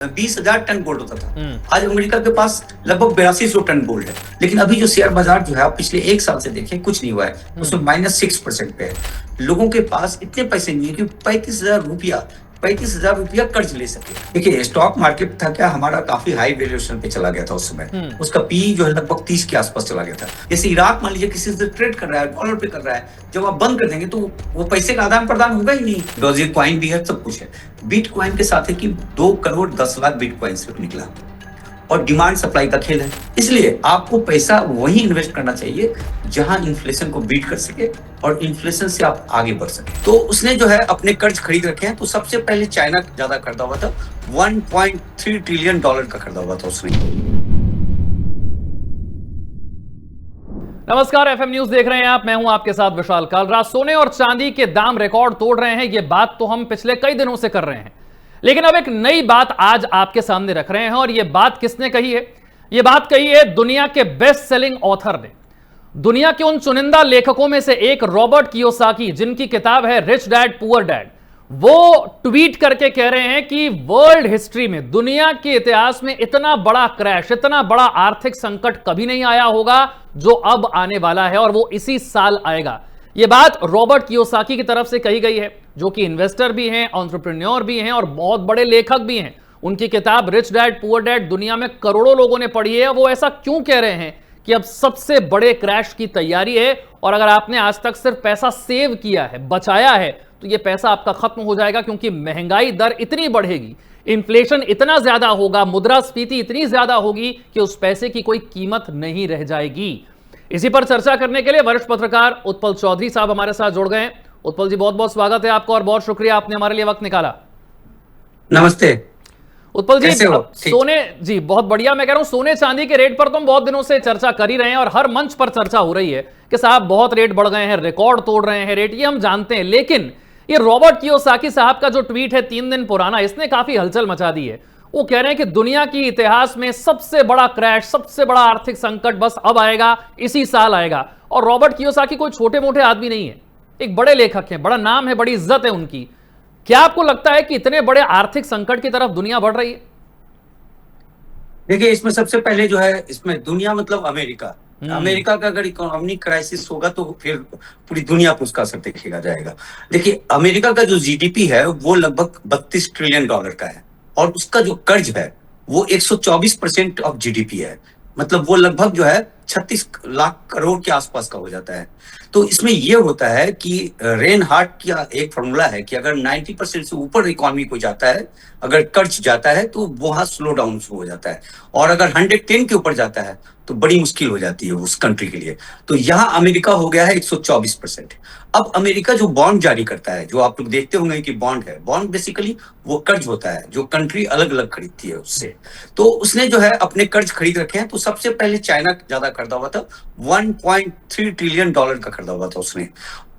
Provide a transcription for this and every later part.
20,000 ton gold होता था। आज अमेरिका के पास लगभग 8200 टन गोल्ड है। लेकिन अभी जो शेयर बाजार जो है आप पिछले एक साल से देखें कुछ नहीं हुआ है, उसमें -6% पे है। लोगों के पास इतने पैसे नहीं है कि 35,000 रुपया कर्ज ले सके। देखिए स्टॉक मार्केट था क्या हमारा काफी हाई वैल्यूएशन पे चला गया था उस समय। उसका पीई जो है लगभग 30 के आसपास चला गया था। जैसे इराक मान लीजिए किसी से ट्रेड कर रहा है, डॉलर पे कर रहा है, जब आप बंद कर देंगे तो वो पैसे का आदान प्रदान होगा ही नहीं। डॉजेकॉइन भी है, सब कुछ है। बिटकॉइन के साथ है कि 2,10,00,000 बिटकॉइन सिर्फ निकला और डिमांड सप्लाई का खेल है। इसलिए आपको पैसा वहीं इन्वेस्ट करना चाहिए जहां इन्फ्लेशन को बीट कर सके और इन्फ्लेशन से आप आगे बढ़ सके। तो उसने जो है अपने कर्ज खरीद रखे हैं। तो सबसे पहले चाइना ज्यादा खरीदा हुआ था, $1.3 ट्रिलियन का खरीदा हुआ था उसने। नमस्कार, एफएम न्यूज देख रहे हैं आप। मैं हूं आपके साथ विशाल कालरा। सोने और चांदी के दाम रिकॉर्ड तोड़ रहे हैं, ये बात तो हम पिछले कई दिनों से कर रहे हैं, लेकिन अब एक नई बात आज आपके सामने रख रहे हैं। और यह बात किसने कही है? यह बात कही है दुनिया के बेस्ट सेलिंग ऑथर ने, दुनिया के उन चुनिंदा लेखकों में से एक रॉबर्ट कियोसाकी, जिनकी किताब है रिच डैड पुअर डैड। वो ट्वीट करके कह रहे हैं कि वर्ल्ड हिस्ट्री में, दुनिया के इतिहास में इतना बड़ा क्रैश, इतना बड़ा आर्थिक संकट कभी नहीं आया होगा जो अब आने वाला है, और वो इसी साल आएगा। यह बात रॉबर्ट कियोसाकी की तरफ से कही गई है, जो कि इन्वेस्टर भी हैं, एंटरप्रेन्योर भी हैं और बहुत बड़े लेखक भी हैं। उनकी किताब रिच डैड पुअर डैड दुनिया में करोड़ों लोगों ने पढ़ी है। वो ऐसा क्यों कह रहे हैं कि अब सबसे बड़े क्रैश की तैयारी है, और अगर आपने आज तक सिर्फ पैसा सेव किया है, बचाया है, तो यह पैसा आपका खत्म हो जाएगा, क्योंकि महंगाई दर इतनी बढ़ेगी, इन्फ्लेशन इतना ज्यादा होगा, मुद्रास्फीति इतनी ज्यादा होगी कि उस पैसे की कोई कीमत नहीं रह जाएगी। इसी पर चर्चा करने के लिए वरिष्ठ पत्रकार उत्पल चौधरी साहब हमारे साथ जुड़ गए हैं। उत्पल जी, बहुत बहुत स्वागत है आपका और बहुत शुक्रिया आपने हमारे लिए वक्त निकाला। नमस्ते उत्पल जी। सोने जी बहुत बढ़िया। मैं कह रहा हूं सोने चांदी के रेट पर तो हम बहुत दिनों से चर्चा कर ही रहे हैं और हर मंच पर चर्चा हो रही है कि साहब बहुत रेट बढ़ गए हैं, रिकॉर्ड तोड़ रहे हैं रेट, ये हम जानते हैं। लेकिन ये रॉबर्ट कियोसाकी साहब का जो ट्वीट है 3 दिन पुराना, इसने काफी हलचल मचा दी है। वो कह रहे हैं कि दुनिया की इतिहास में सबसे बड़ा क्रैश, सबसे बड़ा आर्थिक संकट बस अब आएगा, इसी साल आएगा। और रॉबर्ट कियोसाकी कोई छोटे मोटे आदमी नहीं है, एक बड़े लेखक हैं, बड़ा नाम है, बड़ी इज्जत है उनकी। क्या आपको लगता है कि इतने बड़े आर्थिक संकट की तरफ दुनिया बढ़ रही है? देखिए इसमें सबसे पहले जो है, इसमें दुनिया मतलब अमेरिका। अमेरिका का अगर इकोनॉमिक क्राइसिस होगा तो फिर पूरी दुनिया पर उसका असर देखा जाएगा। देखिए अमेरिका का जो जीडीपी है वो लगभग $32 ट्रिलियन का है, और उसका जो कर्ज है वो 124% ऑफ जीडीपी है। मतलब वो लगभग जो है 36 लाख करोड़ के आसपास का हो जाता है। तो इसमें यह होता है कि रेनहार्ट का एक फॉर्मूला है कि अगर 90% से ऊपर इकोनॉमी को जाता है, अगर कर्ज जाता है तो वहां स्लो डाउन शुरू हो जाता है, और अगर 110 के ऊपर जाता है तो बड़ी मुश्किल हो जाती है उस कंट्री के लिए। तो यहाँ अमेरिका हो गया है 124%। अब अमेरिका जो बॉन्ड जारी करता है, जो आप लोग देखते होंगे कि बॉन्ड है, बॉन्ड बेसिकली वो कर्ज होता है जो कंट्री अलग अलग खरीदती है उससे। तो उसने जो है अपने कर्ज खरीद रखे हैं। तो सबसे पहले चाइना ज्यादा खरीदा हुआ था, $1.3 ट्रिलियन का खरीदा हुआ था उसने।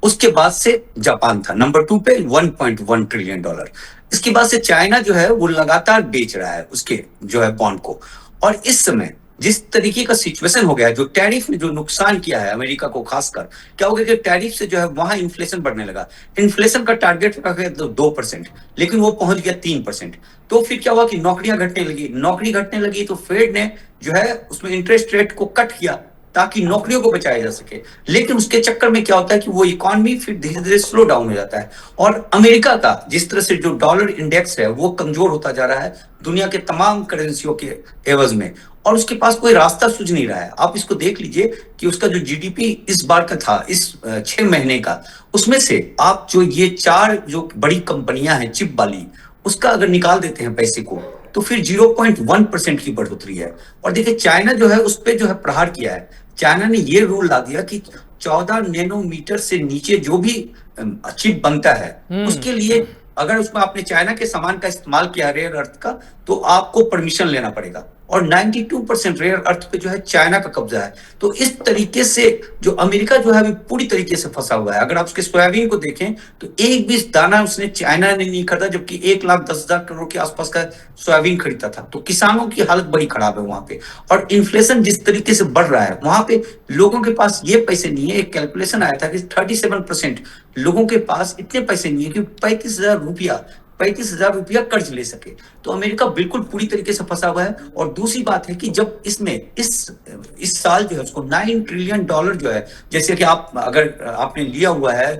उसके बाद से जापान था नंबर 2 पे, $1.1 ट्रिलियन। इसके बाद से चाइना जो है वो लगातार बेच रहा है उसके जो है बॉन्ड को। और इस समय जिस तरीके का सिचुएशन हो गया है, जो टैरिफ ने जो नुकसान किया है अमेरिका को, खासकर क्या हो गया कि टैरिफ से जो है वहां इन्फ्लेशन बढ़ने लगा। इन्फ्लेशन का टारगेट रखा गया 2%, लेकिन वो पहुंच गया 3%। तो फिर क्या हुआ कि नौकरियां घटने लगी। नौकरी घटने लगी तो फेड ने जो है उसमें इंटरेस्ट रेट को कट किया ताकि नौकरियों को बचाया जा सके। लेकिन उसके चक्कर में क्या होता है कि वो इकोनॉमी फिर धीरे धीरे स्लो डाउन हो जाता है। और अमेरिका का जिस तरह से जो डॉलर इंडेक्स है वो कमजोर होता जा रहा है दुनिया के तमाम करेंसियों के एवज में, और उसके पास कोई रास्ता सूझ नहीं रहा है। आप इसको देख लीजिए कि उसका जो जीडीपी इस बार का था, इस 6 महीने का, उसमें से आप जो ये 4 जो बड़ी कंपनियां हैं चिप वाली, उसका अगर निकाल देते हैं पैसे को, तो फिर 0.1% की बढ़ोतरी है। और देखिए चाइना जो है उस पर जो है प्रहार किया है। चाइना ने ये रूल ला दिया कि 14 नैनोमीटर से नीचे जो भी चिप बनता है उसके लिए, अगर उसमें आपने चाइना के सामान का इस्तेमाल किया रेयर अर्थ का, तो आपको परमिशन लेना पड़ेगा। और 92% रेयर अर्थ पे जो है चाइना का कब्जा है। तो इस तरीके से जो अमेरिका जो है अभी पूरी तरीके से फंसा हुआ है। अगर आप उसके सोयाबीन को देखें तो एक भी दाना उसने चाइना ने नहीं खरीदा, जबकि 1,10,000 करोड़ के आसपास का सोयाबीन खरीदा था। तो किसानों की हालत बड़ी खराब है वहां पे। और इन्फ्लेशन जिस तरीके से बढ़ रहा है वहां पे लोगों के पास ये पैसे नहीं है। एक कैलकुलेशन आया था कि 37% लोगों के पास इतने पैसे नहीं है कि 35,000 रुपया 35,000 रुपया कर्ज ले सके। तो अमेरिका बिल्कुल पूरी तरीके से फंसा हुआ है। और दूसरी बात है कि जब इसमें इस साल जो है उसको $9 ट्रिलियन जो है, जैसे कि आप अगर आपने लिया हुआ है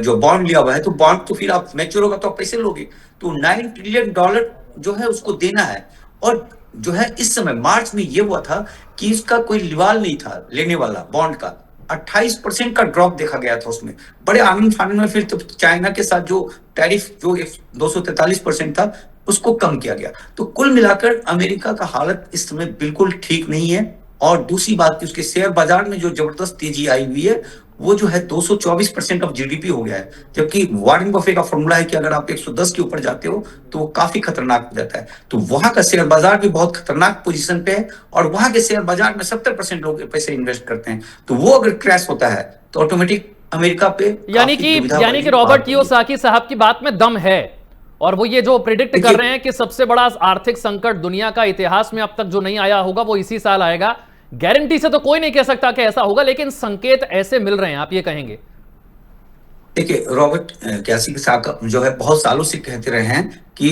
जो बॉन्ड लिया हुआ है, तो बॉन्ड तो फिर आप मैच्योर होगा तो आप पैसे लोगे, तो $9 ट्रिलियन जो है उसको देना है। और जो है इस समय मार्च में ये हुआ था कि इसका कोई लिवाल नहीं था लेने वाला बॉन्ड का, 28% का ड्रॉप देखा गया था उसमें। बड़े आनंद फानंद में फिर तो चाइना के साथ जो टैरिफ जो 243% था उसको कम किया गया। तो कुल मिलाकर अमेरिका का हालत इस समय बिल्कुल ठीक नहीं है। और दूसरी बात कि उसके शेयर बाजार में जो जबरदस्त तेजी आई हुई है वो जो है 224% ऑफ जीडीपी हो गया है। जबकि वॉरेन बफेट का फॉर्मूला है कि अगर आप 110 के ऊपर जाते हो तो वो काफी खतरनाक हो जाता है। तो वहां का शेयर बाजार भी बहुत खतरनाक पोजीशन पे है और वहां के शेयर बाजार में 70% लोग पैसे इन्वेस्ट करते हैं। तो वो अगर क्रैश होता है तो ऑटोमेटिक अमेरिका पे यानी कि रॉबर्ट कियोसाकी साहब की बात में दम है, और वो ये जो प्रिडिक्ट कर रहे हैं कि सबसे बड़ा आर्थिक संकट दुनिया का इतिहास में अब तक जो नहीं आया होगा वो इसी साल आएगा। गारंटी से तो कोई नहीं कह सकता कि ऐसा होगा, लेकिन संकेत ऐसे मिल रहे हैं, आप ये कहेंगे? देखिए, रॉबर्ट कियोसाकी साहब जो है बहुत सालों से कहते रहे हैं कि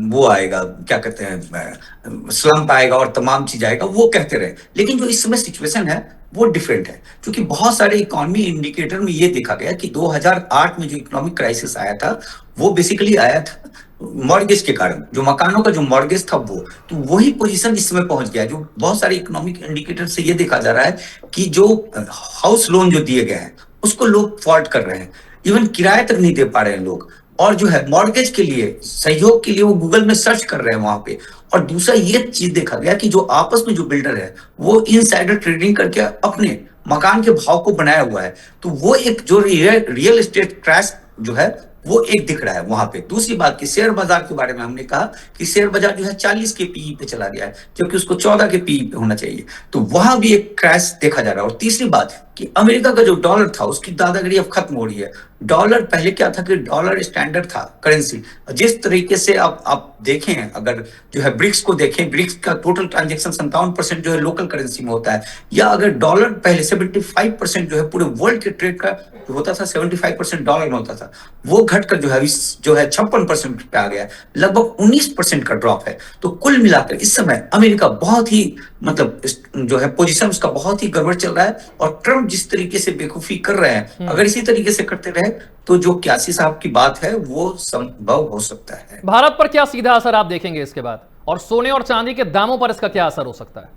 वो आएगा, क्या कहते हैं, स्लम्प आएगा और तमाम चीज आएगा, वो कहते रहे। लेकिन जो इस समय सिचुएशन है वो डिफरेंट है, क्योंकि बहुत सारे इकोनॉमी इंडिकेटर में ये देखा गया कि 2008 में जो इकोनॉमिक क्राइसिस आया था वो बेसिकली आया था मॉर्गेज के कारण, जो मकानों का जो मॉर्गेज था वो, तो वही पोजीशन इस समय पहुंच गया। जो बहुत सारे इकोनॉमिक इंडिकेटर से ये देखा जा रहा है कि जो हाउस लोन जो दिए गए हैं उसको लोग फॉल्ट कर रहे हैं, इवन किराए तक नहीं दे पा रहे हैं लोग। और जो है मॉर्गेज के लिए सहयोग के लिए वो गूगल में सर्च कर रहे हैं वहां पे। और दूसरा ये चीज देखा गया कि जो आपस में जो बिल्डर है वो इनसाइडर ट्रेडिंग करके अपने मकान के भाव को बनाया हुआ है। तो वो एक जो रियल एस्टेट क्रैश जो है वो एक दिख रहा है वहां पे। दूसरी बात कि शेयर बाजार के बारे में हमने कहा कि शेयर बाजार जो है 40 के पीई पे चला गया है, जबकि उसको 14 के पीई पे होना चाहिए। तो वहां भी एक क्रैश देखा जा रहा है। और तीसरी बात कि अमेरिका का जो डॉलर था उसकी दादागिरी अब खत्म हो रही है। डॉलर पहले क्या था कि डॉलर स्टैंडर्ड था करेंसी। जिस तरीके से आप देखें, अगर जो है ब्रिक्स को देखें, ब्रिक्स का टोटल ट्रांजेक्शन 57% जो है लोकल करेंसी में होता है। या अगर डॉलर पहले 75% जो है पूरे वर्ल्ड के ट्रेड का जो होता था 75% डॉलर में होता था, वो घटकर जो है 56% पे आ गया है। लगभग 19% का ड्रॉप है। तो कुल मिलाकर इस समय अमेरिका बहुत ही मतलब जो है पोजीशन उसका बहुत ही गड़बड़ चल रहा है। और ट्रम्प जिस तरीके से बेवकूफी कर रहे हैं, अगर इसी तरीके से करते रहे तो जो कियोसाकी साहब की बात है वो संभव हो सकता है। भारत पर क्या सीधा असर आप देखेंगे इसके बाद, और सोने और चांदी के दामों पर इसका क्या असर हो सकता है?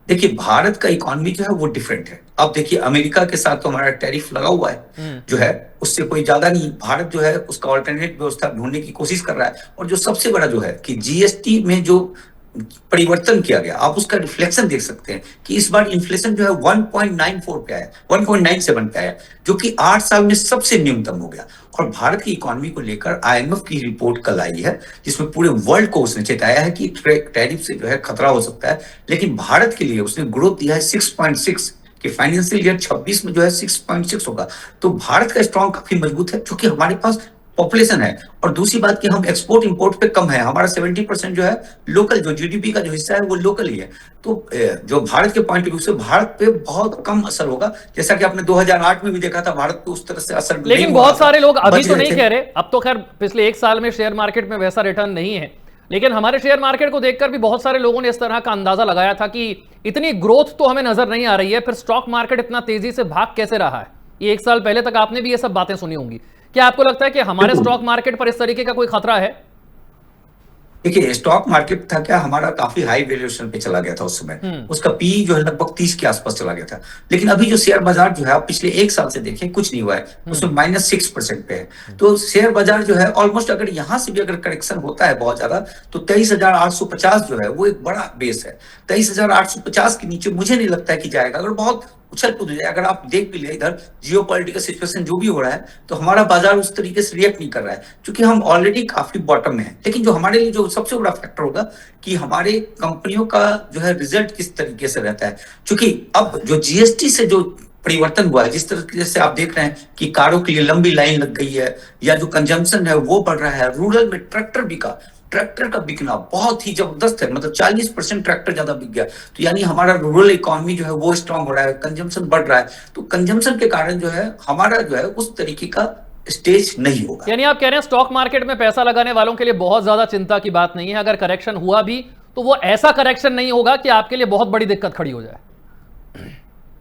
देखिए, भारत का इकोनॉमी जो है वो डिफरेंट है। अब देखिए, अमेरिका के साथ तो हमारा टैरिफ लगा हुआ है जो है, उससे कोई ज्यादा नहीं। भारत जो है उसका ऑल्टरनेट व्यवस्था ढूंढने की कोशिश कर रहा है। और जो सबसे बड़ा जो है कि जीएसटी में जो परिवर्तन किया गया, आप उसका रिफ्लेक्शन देख सकते हैं कि इस बार इन्फ्लेशन जो है 1.94 पे आया, 1.97 पे आया, जो कि 8 साल में सबसे न्यूनतम हो गया। और भारत की इकोनॉमी को लेकर आईएमएफ की रिपोर्ट कल आई है, जिसमें पूरे वर्ल्ड को उसने चेताया है कि टैरिफ से जो है खतरा हो सकता है। लेकिन भारत के लिए उसने ग्रोथ दिया है 6.6 कि फाइनेंशियल ईयर 26 में जो है 6.6 होगा। तो भारत का स्ट्रॉन्ग काफी मजबूत है, क्योंकि हमारे पास पॉपुलेशन है। और दूसरी बात कि हम एक्सपोर्ट इंपोर्ट पे कम है, हमारा 70% जो है लोकल, जो जीडीपी का जो हिस्सा है वो लोकल ही है। तो जो भारत के पॉइंट ऑफ व्यू से भारत पे बहुत कम असर होगा, जैसा कि आपने 2008 में भी देखा था भारत पे उस तरह से असर। लेकिन बहुत सारे लोग अभी तो नहीं कह रहे, अब तो खैर पिछले 1 साल में शेयर मार्केट में वैसा रिटर्न नहीं है, लेकिन हमारे शेयर मार्केट को देखकर भी बहुत सारे लोगों ने इस तरह का अंदाजा लगाया था कि इतनी ग्रोथ तो हमें नजर नहीं आ रही है, फिर स्टॉक मार्केट इतना तेजी से भाग कैसे रहा है। ये 1 साल पहले तक आपने भी ये सब बातें सुनी होंगी। क्या आपको लगता है कि हमारे स्टॉक मार्केट पर इस तरीके का कोई खतरा है? देखिए, स्टॉक मार्केट था क्या, हमारा काफी हाई वैल्यूएशन पे चला गया था उस समय। उसका पी जो है लगभग 30 के आसपास चला गया था। लेकिन अभी जो शेयर बाजार जो है आप पिछले 1 साल से देखें कुछ नहीं हुआ है, उसमें -6% पे है। तो शेयर बाजार जो है ऑलमोस्ट, अगर यहां से भी अगर करेक्शन होता है बहुत ज्यादा, तो 23,850 जो है वो एक बड़ा बेस है। 23,850 के नीचे मुझे नहीं लगता है कि जाएगा। अगर बहुत उछल कूद जाए, अगर आप देख भी ले इधर जियोपॉलिटिकल सिचुएशन जो भी हो रहा है, तो हमारा बाजार उस तरीके से रिएक्ट नहीं कर रहा है, क्योंकि हम ऑलरेडी काफी बॉटम में हैं। लेकिन जो हमारे लिए जो सबसे बड़ा फैक्टर होगा कि हमारे कंपनियों का जो है रिजल्ट किस तरीके से रहता है। क्योंकि अब जो जीएसटी से जो परिवर्तन हुआ है, जिस तरीके से आप देख रहे हैं कि कारों के लिए लंबी लाइन लग गई है, या जो कंजम्पशन है वो बढ़ रहा है। रूरल में ट्रैक्टर का बिकना बहुत ही जबरदस्त है, मतलब 40% ट्रैक्टर ज्यादा बिक गया। तो यानी हमारा रूरल इकोनॉमी जो है वो स्ट्रांग हो रहा है, कंजम्पशन बढ़ रहा है। तो कंजम्पशन के कारण जो है हमारा जो है उस तरीके का स्टेज नहीं होगा। यानी आप कह रहे हैं स्टॉक मार्केट में पैसा लगाने वालों के लिए बहुत ज्यादा चिंता की बात नहीं है, अगर करेक्शन हुआ भी तो वो ऐसा करेक्शन नहीं होगा कि आपके लिए बहुत बड़ी दिक्कत खड़ी हो जाए।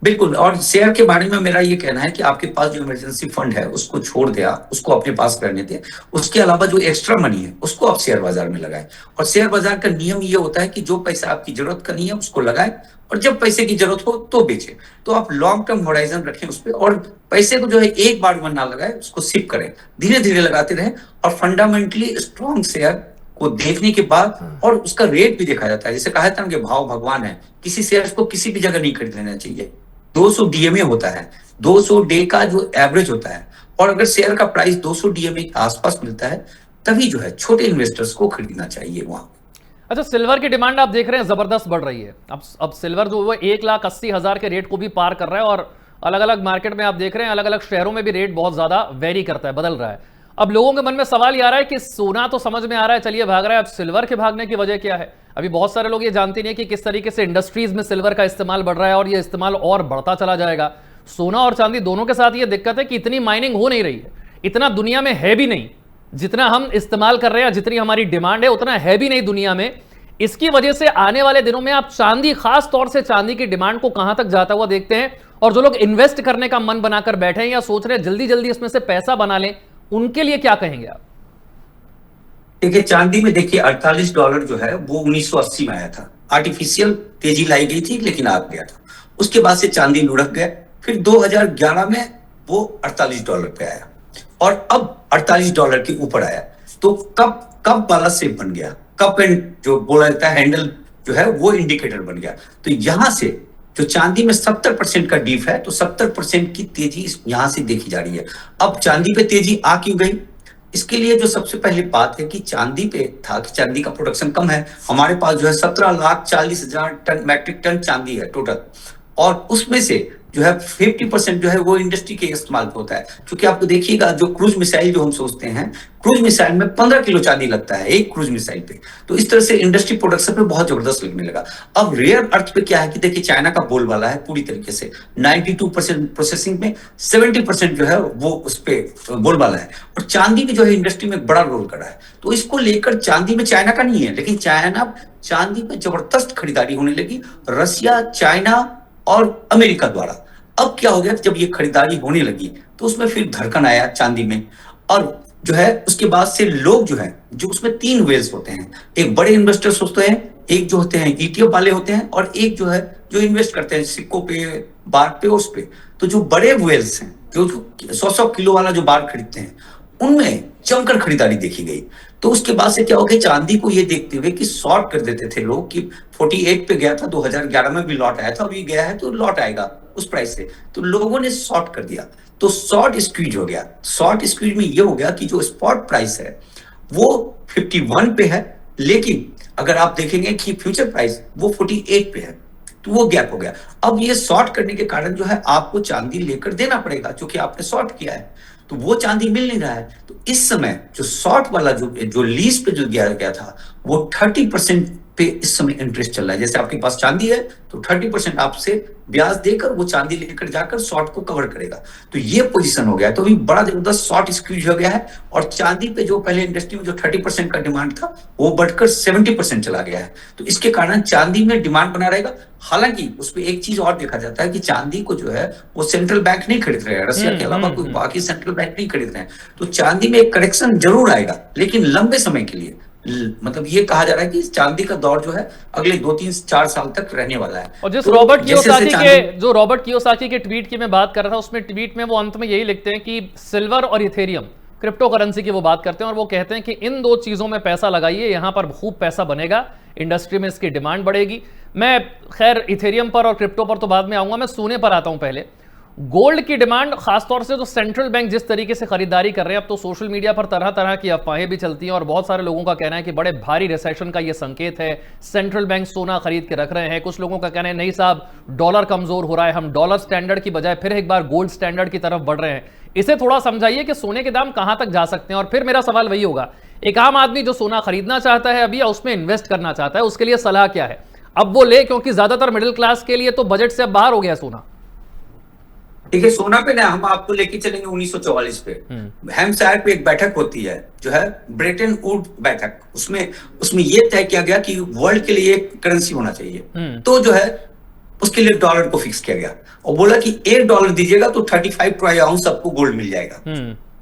बिल्कुल। और शेयर के बारे में मेरा ये कहना है कि आपके पास जो इमरजेंसी फंड है उसको छोड़ दिया, उसको अपने पास करने दें। उसके अलावा जो एक्स्ट्रा मनी है उसको आप शेयर बाजार में लगाएं। और शेयर बाजार का नियम ये होता है कि जो पैसा आपकी जरूरत का नहीं है उसको लगाएं, और जब पैसे की जरूरत हो तो बेचें। तो आप लॉन्ग टर्म होराइजन रखें उस पर, और पैसे को जो है एक बार में ना लगाए, उसको सिप करें, धीरे धीरे लगाते रहें। और फंडामेंटली स्ट्रॉन्ग शेयर को देखने के बाद, और उसका रेट भी देखा जाता है, जैसे कहा था ना कि भाव भगवान है, किसी शेयर को किसी भी जगह नहीं खरीद लेना चाहिए। 200 डीएमए होता है, 200 डे का जो एवरेज होता है, और अगर शेयर का प्राइस 200 डीएमए के आसपास मिलता है तभी जो है छोटे इन्वेस्टर्स को खरीदना चाहिए वहां। अच्छा, सिल्वर की डिमांड आप देख रहे हैं जबरदस्त बढ़ रही है। अब सिल्वर जो वो 1,80,000 के रेट को भी पार कर रहा है, और अलग अलग मार्केट में आप देख रहे हैं अलग अलग शहरों में भी रेट बहुत ज्यादा वेरी करता है, बदल रहा है। अब लोगों के मन में सवाल ये आ रहा है कि सोना तो समझ में आ रहा है चलिए भाग रहा है, अब सिल्वर के भागने की वजह क्या है? अभी बहुत सारे लोग ये जानते नहीं है कि किस तरीके से इंडस्ट्रीज में सिल्वर का इस्तेमाल बढ़ रहा है, और ये इस्तेमाल और बढ़ता चला जाएगा। सोना और चांदी दोनों के साथ ये दिक्कत है कि इतनी माइनिंग हो नहीं रही है, इतना दुनिया में है भी नहीं, जितना हम इस्तेमाल कर रहे हैं, जितनी हमारी डिमांड है उतना है भी नहीं दुनिया में। इसकी वजह से आने वाले दिनों में आप चांदी, खास तौर से चांदी की डिमांड को कहां तक जाता हुआ देखते हैं? और जो लोग इन्वेस्ट करने का मन बनाकर बैठे हैं या सोच रहे हैं जल्दी जल्दी इसमें से पैसा बना लें, उनके लिए क्या कहेंगे आप? देखिए, चांदी में देखिए $48 जो है वो 1980 में आया था, आर्टिफिशियल तेजी लाई गई थी लेकिन आ गया था। उसके बाद से चांदी लुढ़क गया, फिर 2011 में वो $48 पे आया, और अब $48 के ऊपर आया। तो कब वाला शेप बन गया, कप एंड जो बोला जाता है हैंडल जो है वो इंडिकेटर बन गया। तो यहां से जो चांदी में 70% का डीप है, तो 70% की तेजी यहां से देखी जा रही है। अब चांदी पे तेजी आ क्यों गई? इसके लिए जो सबसे पहली बात है कि चांदी पे था कि चांदी का प्रोडक्शन कम है। हमारे पास जो है 17,40,000 टन मैट्रिक टन चांदी है टोटल, और उसमें से जो है 50% जो है वो इंडस्ट्री के इस्तेमाल पे होता है। क्योंकि आपको देखिएगा जो क्रूज मिसाइल जो हम सोचते हैं, क्रूज मिसाइल में 15 किलो चांदी लगता है एक क्रूज मिसाइल पे। तो इस तरह से इंडस्ट्री प्रोडक्शन पे बहुत जबरदस्त लगने लगा। अब रेयर अर्थ पे क्या है कि देखिए चाइना का बोलबाला है पूरी तरीके से, 92% प्रोसेसिंग में, 70% जो है वो उस पर बोलबाला है। और चांदी भी जो है इंडस्ट्री में बड़ा रोल कर रहा है। तो इसको लेकर चांदी में चाइना का नहीं है, लेकिन चाइना चांदी में जबरदस्त खरीदारी होने लगी, रशिया, चाइना और अमेरिका द्वारा। अब क्या हो गया, जब ये खरीदारी होने लगी तो उसमें फिर धड़कन आया चांदी में। और जो है उसके बाद से लोग जो है, जो उसमें 3 वेल्स होते हैं, एक बड़े इन्वेस्टर्स होते हैं, एक जो होते हैं ETF वाले होते हैं, और एक जो है जो इन्वेस्ट करते हैं सिक्कों पे, बार पे, उस पे। तो जो बड़े वेल्स हैं, जो 100-100 किलो वाला जो बार खरीदते हैं, उनमें जमकर खरीदारी देखी गई। तो उसके बाद से क्या हो गया, चांदी को ये देखते हुए कि शॉर्ट कर देते थे लोग कि 48 पे गया था, 2011 में भी लॉट आया था, अभी गया है तो लॉट आएगा उस प्राइस से, तो लोगों ने शॉर्ट कर दिया। तो शॉर्ट स्क्वीज हो गया। शॉर्ट स्क्वीज में ये हो गया कि जो स्पॉट प्राइस है वो 51 पे है, लेकिन अगर आप देखेंगे कि फ्यूचर प्राइस वो 48 पे है, तो वो गैप हो गया। अब ये शॉर्ट करने के कारण जो है आपको चांदी लेकर देना पड़ेगा, क्योंकि आपने शॉर्ट किया है, तो वो चांदी मिल नहीं रहा है। तो इस समय जो शॉर्ट वाला जो लीज पे जो दिया गया था, वो 30% पे इस समय इंटरेस्ट चल रहा है। जैसे आपके पास चांदी है तो 30% आपसे ब्याज देकर वो चांदी लेकर जाकर शॉर्ट को कवर करेगा। तो ये पोजीशन हो गया है। तो अभी बड़ा जबरदस्त शॉर्ट स्क्वीज हो गया है, और चांदी पे जो पहले इंडस्ट्री में जो 30% का डिमांड था वो बढ़कर 70% चला गया है। तो इसके कारण चांदी में डिमांड बना रहेगा। हालांकि उसमें एक चीज और देखा जाता है कि चांदी को जो है वो सेंट्रल बैंक नहीं खरीद रहे हैं, रशिया के अलावा कोई बाकी सेंट्रल बैंक नहीं खरीद रहे हैं। तो चांदी में एक करेक्शन जरूर आएगा, लेकिन लंबे समय के लिए। मतलब ये कहा जा रहा है कि चांदी का दौर जो है अगले 2-3-4 साल तक रहने वाला है। और जिस तो रॉबर्ट कियोसाकी के ट्वीट की मैं बात कर रहा था, उसमें ट्वीट में वो अंत में यही लिखते हैं कि सिल्वर और इथेरियम क्रिप्टो करेंसी की वो बात करते हैं, और वो कहते हैं कि इन 2 चीजों में पैसा लगाइए, यहां पर खूब पैसा बनेगा, इंडस्ट्री में इसकी डिमांड बढ़ेगी। मैं खैर इथेरियम पर और क्रिप्टो पर तो बाद में आऊंगा, मैं सोने पर आता हूं पहले। गोल्ड की डिमांड, खासतौर से जो सेंट्रल बैंक जिस तरीके से खरीदारी कर रहे हैं, अब तो सोशल मीडिया पर तरह तरह की अफवाहें भी चलती हैं, और बहुत सारे लोगों का कहना है कि बड़े भारी रिसेशन का ये संकेत है, सेंट्रल बैंक सोना खरीद के रख रहे हैं। कुछ लोगों का कहना है नहीं साहब, डॉलर कमजोर हो रहा है, हम डॉलर स्टैंडर्ड की बजाय फिर एक बार गोल्ड स्टैंडर्ड की तरफ बढ़ रहे हैं। इसे थोड़ा समझाइए कि सोने के दाम कहां तक जा सकते हैं। और फिर मेरा सवाल वही होगा, एक आम आदमी जो सोना खरीदना चाहता है अभी या उसमें इन्वेस्ट करना चाहता है, उसके लिए सलाह क्या है? अब वो ले, क्योंकि ज्यादातर मिडिल क्लास के लिए तो बजट से अब बाहर हो गया सोना। देखिए सोना पे ना हम आपको लेके चलेंगे 1944 पे। हैम्पशायर पे एक बैठक होती है जो है ब्रेटन वुड बैठक। उसमें उसमें ये तय किया गया कि वर्ल्ड के लिए एक करेंसी होना चाहिए। तो जो है उसके लिए डॉलर को फिक्स किया गया और बोला कि $1 दीजिएगा तो 35 ट्राई आउंस आपको गोल्ड मिल जाएगा।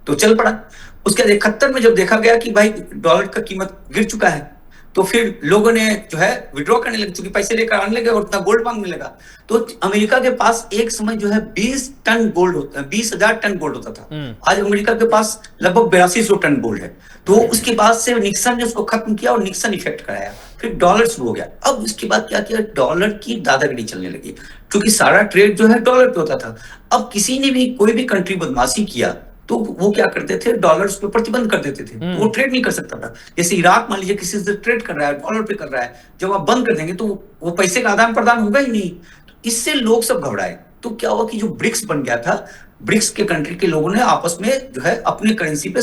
तो चल पड़ा। उसके 71 में जब देखा गया कि भाई डॉलर का कीमत गिर चुका है, तो फिर लोगों ने जो है विड्रॉ करने लगे, क्योंकि पैसे लेकर आने लगे और उतना गोल्ड मांगने लगा। तो अमेरिका के पास एक समय जो है 20,000 टन गोल्ड होता था। आज अमेरिका के पास लगभग 8200 टन गोल्ड है। तो उसके बाद से निक्सन ने उसको खत्म किया और निक्सन इफेक्ट कराया, फिर डॉलर शुरू हो गया। अब इसके बाद क्या किया, डॉलर की दादागिरी चलने लगी, क्योंकि सारा ट्रेड जो है डॉलर पे होता था। अब किसी ने भी कोई भी कंट्री बदमाशी किया तो वो क्या करते थे, डॉलर्स पे प्रतिबंध कर देते थे। तो वो ट्रेड नहीं कर सकता था। जैसे इराक मान लीजिए किसी से ट्रेड कर रहा है, डॉलर पे कर रहा है, जब आप बंद कर देंगे तो वो पैसे का आदान प्रदान होगा ही नहीं। तो इससे लोग सब घबराए। तो क्या हुआ कि जो ब्रिक्स बन गया था, ब्रिक्स के कंट्री के लोगों ने आपस में जो है अपने करेंसी पे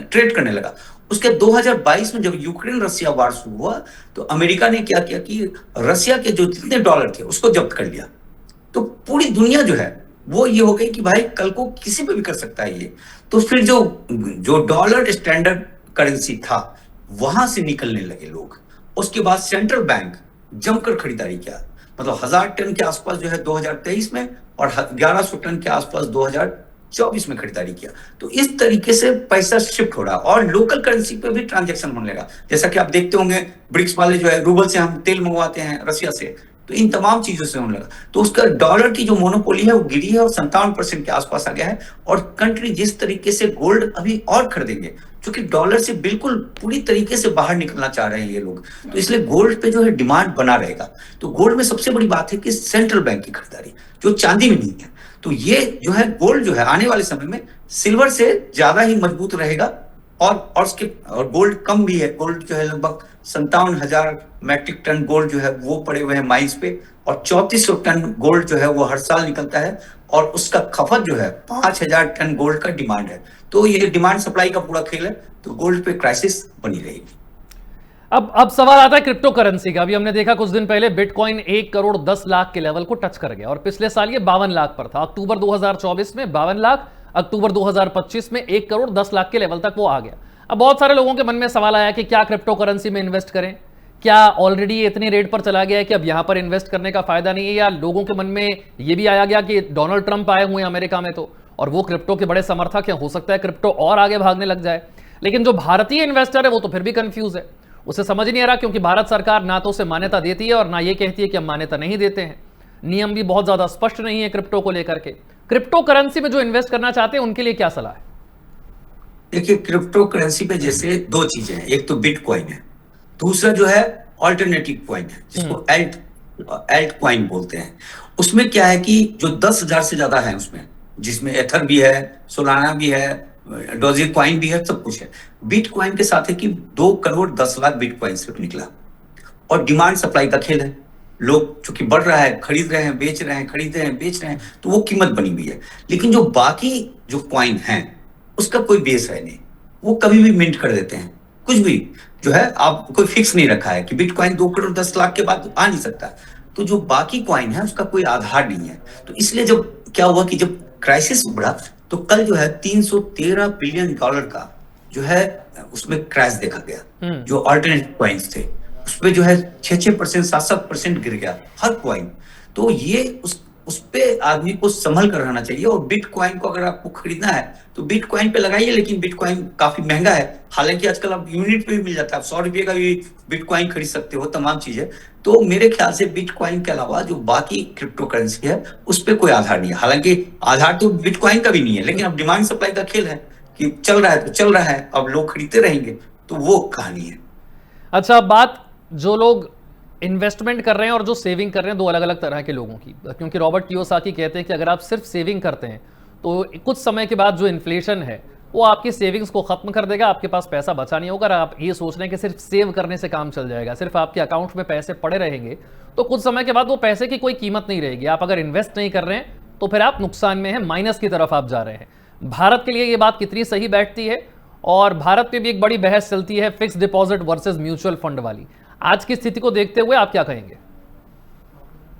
ट्रेड करने लगा। उसके 2022 में जब यूक्रेन रसिया वार शुरू हुआ तो अमेरिका ने क्या किया कि रसिया के जो जितने डॉलर थे उसको जब्त कर लिया। तो पूरी दुनिया जो है वो ये हो गई कि भाई कल को किसी पे भी कर सकता है ये। तो फिर जो डॉलर स्टैंडर्ड करेंसी था वहां से निकलने लगे लोग। उसके बाद सेंट्रल बैंक जमकर खरीदारी किया, मतलब 1000 टन के आसपास जो है 2023 में और 1100 टन के आसपास 2024 में खरीदारी किया। तो इस तरीके से पैसा शिफ्ट हो रहा है और लोकल करेंसी पे भी ट्रांजैक्शन होने लगा। जैसा कि आप देखते होंगे ब्रिक्स वाले जो है रूबल से हम तेल मंगवाते हैं रसिया से, तो इन तमाम चीजों से होने लगा। तो उसका डॉलर की जो मोनोपोली है वो गिरी है और 57% के आसपास आ गया है। और कंट्री जिस तरीके से गोल्ड अभी और खरीदेंगे, क्योंकि डॉलर से बिल्कुल पूरी तरीके से बाहर निकलना चाह रहे हैं ये लोग, तो इसलिए गोल्ड पे जो है डिमांड बना रहेगा। तो गोल्ड में सबसे बड़ी बात है कि सेंट्रल बैंक की खरीदारी, जो चांदी में नहीं है। तो ये जो है गोल्ड जो है आने वाले समय में सिल्वर से ज्यादा ही मजबूत रहेगा। और गोल्ड कम भी है। गोल्ड जो है लगभग 57,000 मैट्रिक टन गोल्ड जो है वो पड़े हुए हैं माइंस पे, और 3400 टन गोल्ड जो है वो हर साल निकलता है। और उसका खपत जो है 5000 टन गोल्ड का डिमांड है। तो ये डिमांड सप्लाई का पूरा खेल है। तो गोल्ड पे क्राइसिस बनी रहेगी। अब सवाल आता है क्रिप्टो करेंसी का। अभी हमने देखा कुछ दिन पहले बिटकॉइन 1 करोड़ 10 लाख के लेवल को टच कर गया और पिछले साल ये 52 लाख पर था। अक्टूबर 2024 में 52 लाख, अक्टूबर 2025 में 1 करोड़ 10 लाख के लेवल तक वो आ गया। अब बहुत सारे लोगों के मन में सवाल आया कि क्या क्रिप्टो करेंसी में इन्वेस्ट करें, क्या ऑलरेडी इतनी रेट पर चला गया है कि अब यहां पर इन्वेस्ट करने का फायदा नहीं है, या लोगों के मन में यह भी आया गया कि डोनाल्ड ट्रंप आए हुए हैं अमेरिका में तो, और वो क्रिप्टो के बड़े समर्थक हैं, हो सकता है क्रिप्टो और आगे भागने लग जाए। लेकिन जो भारतीय इन्वेस्टर है वो तो फिर भी कंफ्यूज है, उसे समझ नहीं आ रहा, क्योंकि भारत सरकार ना तो उसे मान्यता देती है और ना ये कहती है कि हम मान्यता नहीं देते हैं। नियम भी बहुत ज्यादा स्पष्ट नहीं है क्रिप्टो को लेकर के। क्रिप्टो करेंसी में जो इन्वेस्ट करना चाहते हैं उनके लिए क्या सलाह है? देखिए क्रिप्टो करेंसी पे जैसे दो चीजें हैं, एक तो बिटकॉइन है, दूसरा जो है ऑल्टरनेटिव कॉइन है जिसको एल्ट कॉइन बोलते हैं। उसमें क्या है कि जो 10,000 से ज्यादा है उसमें, जिसमें एथर भी है, सोलाना भी है, डोजी कॉइन भी है, सब कुछ है। बिटकॉइन के साथ है कि 2 करोड़ 10 लाख बिटकॉइन से निकला। और डिमांड सप्लाई का खेल है। लोग चूंकि बढ़ रहा है, खरीद रहे हैं, बेच रहे हैं, खरीद रहे हैं, बेच रहे हैं, तो वो कीमत बनी हुई है। लेकिन जो बाकी जो कॉइन है उसका कोई बेस है नहीं, वो कभी भी मिंट कर देते हैं। कुछ भी जो है आप कोई फिक्स नहीं रखा है कि बिटकॉइन 2 करोड़ 10 लाख के बाद आ नहीं सकता। तो जो बाकी कॉइन है उसका कोई आधार नहीं है। तो इसलिए जब क्या हुआ कि जब क्राइसिस उभरा तो कल जो है 313 बिलियन डॉलर का जो है उसमें क्रैश देखा गया। जो अल्टरनेटिव कॉइन्स थे उस पे जो है 6% 7% गिर गया हर कॉइन। तो ये उस पे आदमी को संभल कर रहना चाहिए। और बिटकॉइन को अगर आपको खरीदना है तो बिटकॉइन पे लगाइए, लेकिन बिटकॉइन काफी महंगा है। हालांकि आजकल आप यूनिट पे भी मिल जाता है, 100 रुपये का भी बिटकॉइन खरीद सकते हो, तमाम चीजें। तो मेरे ख्याल से बिटकॉइन के अलावा जो बाकी क्रिप्टो करेंसी है उस पर कोई आधार नहीं है। हालांकि आधार तो बिटकॉइन का भी नहीं है, लेकिन अब डिमांड सप्लाई का खेल है कि चल रहा है तो चल रहा है, अब लोग खरीदते रहेंगे, तो वो कहानी है। अच्छा, बात जो लोग इन्वेस्टमेंट कर रहे हैं और जो सेविंग कर रहे हैं, दो अलग अलग तरह के लोगों की। क्योंकि रॉबर्ट कियोसाकी कहते हैं कि अगर आप सिर्फ सेविंग करते हैं तो कुछ समय के बाद जो इन्फ्लेशन है वो आपकी सेविंग्स को खत्म कर देगा, आपके पास पैसा बचा नहीं होगा। आप ये सोच रहे हैं कि सिर्फ सेव करने से काम चल जाएगा, सिर्फ आपके अकाउंट में पैसे पड़े रहेंगे, तो कुछ समय के बाद वो पैसे की कोई कीमत नहीं रहेगी। आप अगर इन्वेस्ट नहीं कर रहे हैं तो फिर आप नुकसान में हैं, माइनस की तरफ आप जा रहे हैं। भारत के लिए ये बात कितनी सही बैठती है? और भारत में भी एक बड़ी बहस चलती है fix deposit versus mutual fund वाली। आज की स्थिति को देखते हुए आप क्या कहेंगे?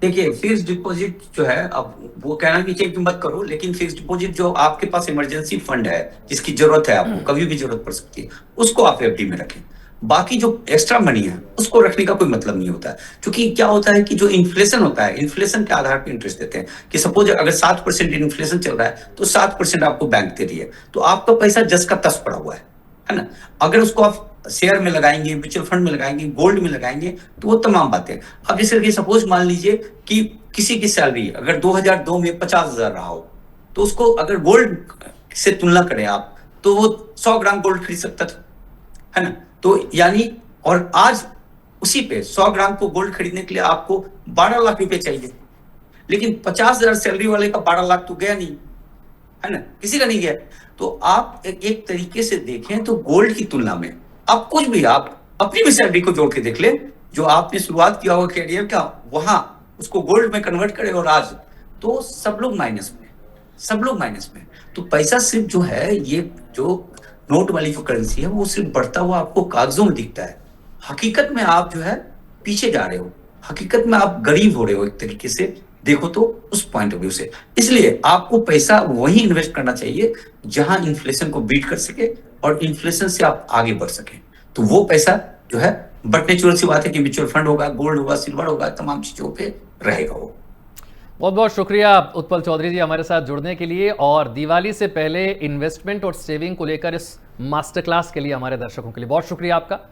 देखिए फिक्स डिपॉजिट जो है, अब वो कहना कि चेक मत करो, लेकिन फिक्स डिपॉजिट जो आपके पास इमरजेंसी फंड है, जिसकी जरूरत है, आपको कभी भी जरूरत पड़ सकती है, उसको आप एफडी में रखें। बाकी जो एक्स्ट्रा मनी है उसको रखने का कोई मतलब नहीं होता है, क्योंकि क्या होता है कि जो इन्फ्लेशन होता है, इन्फ्लेशन के आधार पर इंटरेस्ट देते हैं। कि सपोज अगर 7% इन्फ्लेशन चल रहा है तो 7% आपको बैंक दे रही है, तो आपका पैसा जस का तस पड़ा हुआ है ना। अगर उसको आप शेयर में लगाएंगे, म्यूचुअल फंड में लगाएंगे, गोल्ड में लगाएंगे, तो वो तमाम बातें। अब जैसे कि सपोज मान लीजिए कि किसी की सैलरी अगर 2002 में 50,000 रहा हो, तो उसको अगर गोल्ड से तुलना करें आप, तो वो 100 ग्राम गोल्ड खरीद सकता था, है ना। तो यानी, और आज उसी पे 100 ग्राम को गोल्ड खरीदने के लिए आपको 12 लाख रुपए चाहिए, लेकिन 50,000 सैलरी वाले का 12 लाख तो गया नहीं, है ना, किसी का नहीं गया। तो आप एक तरीके से देखें तो गोल्ड की तुलना में आप कुछ भी, आप अपनी भी सैलरी को जोड़ के देख ले, जो आपने शुरुआत किया होगा कैरियर का, वहां उसको गोल्ड में कन्वर्ट करें, और आज तो सब लोग माइनस में, सब लोग माइनस में। तो पैसा सिर्फ जो है, ये जो नोट वाली जो करेंसी है, वो सिर्फ बढ़ता हुआ आपको कागजों में दिखता है। हकीकत में आप जो है पीछे जा रहे हो, हकीकत में आप गरीब हो रहे हो एक तरीके से देखो तो, उस पॉइंट ऑफ व्यू से। इसलिए आपको पैसा वहीं इन्वेस्ट करना चाहिए जहां इन्फ्लेशन को बीट कर सके और इन्फ्लेशन से आप आगे बढ़ सके। तो वो पैसा जो है, बट नेचुरल सी बात है कि म्यूचुअल फंड होगा, गोल्ड होगा, सिल्वर होगा, तमाम चीजों पे रहेगा वो। बहुत बहुत शुक्रिया उत्पल चौधरी जी हमारे साथ जुड़ने के लिए, और दिवाली से पहले इन्वेस्टमेंट और सेविंग को लेकर इस मास्टर क्लास के लिए हमारे दर्शकों के लिए बहुत शुक्रिया आपका।